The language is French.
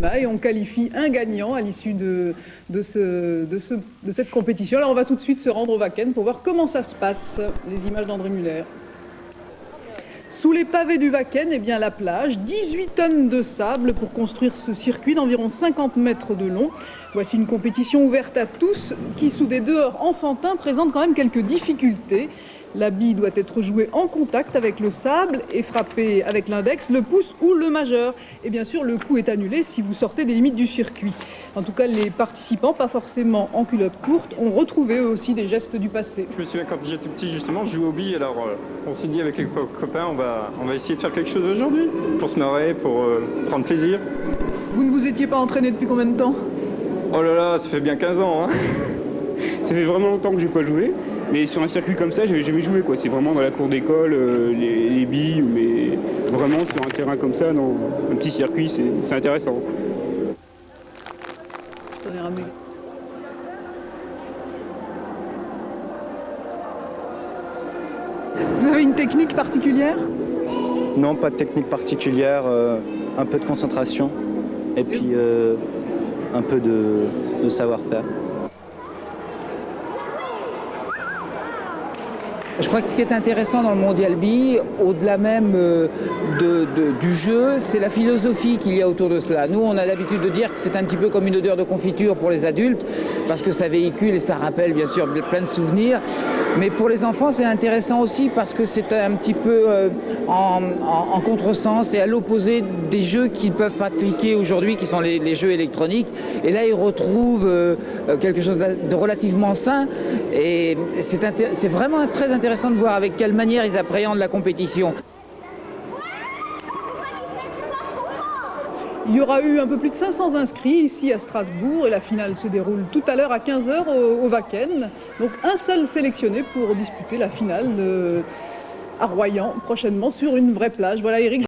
championnat et on qualifie un gagnant à l'issue de cette compétition. Alors on va tout de suite se rendre au Wacken pour voir comment ça se passe, les images d'André Muller. Sous les pavés du Wacken, eh bien la plage, 18 tonnes de sable pour construire ce circuit d'environ 50 mètres de long. Voici une compétition ouverte à tous qui, sous des dehors enfantins, présente quand même quelques difficultés. La bille doit être jouée en contact avec le sable et frappée avec l'index, le pouce ou le majeur. Et bien sûr, le coup est annulé si vous sortez des limites du circuit. En tout cas, les participants, pas forcément en culotte courte, ont retrouvé eux aussi des gestes du passé. Je me souviens quand j'étais petit, justement, je jouais aux billes. Alors, on s'est dit avec les copains, on va essayer de faire quelque chose aujourd'hui pour se marrer, pour prendre plaisir. Vous ne vous étiez pas entraîné depuis combien de temps? Oh là là, ça fait bien 15 ans. Hein. Ça fait vraiment longtemps que j'ai pas joué. Mais sur un circuit comme ça, j'avais jamais joué, quoi. C'est vraiment dans la cour d'école, les billes, mais vraiment sur un terrain comme ça, dans un petit circuit, c'est intéressant. Vous avez une technique particulière? Non, pas de technique particulière, un peu de concentration et puis un peu de savoir-faire. Je crois que ce qui est intéressant dans le Mondial Bille, au-delà même du jeu, c'est la philosophie qu'il y a autour de cela. Nous, on a l'habitude de dire que c'est un petit peu comme une odeur de confiture pour les adultes, parce que ça véhicule et ça rappelle bien sûr plein de souvenirs. Mais pour les enfants, c'est intéressant aussi parce que c'est un petit peu en contresens et à l'opposé des jeux qu'ils peuvent pratiquer aujourd'hui, qui sont les jeux électroniques. Et là, ils retrouvent quelque chose de relativement sain. Et c'est vraiment très intéressant de voir avec quelle manière ils appréhendent la compétition. Il y aura eu un peu plus de 500 inscrits ici à Strasbourg et la finale se déroule tout à l'heure à 15 h au Wacken. Donc un seul sélectionné pour disputer la finale à Royan prochainement sur une vraie plage. Voilà Eric.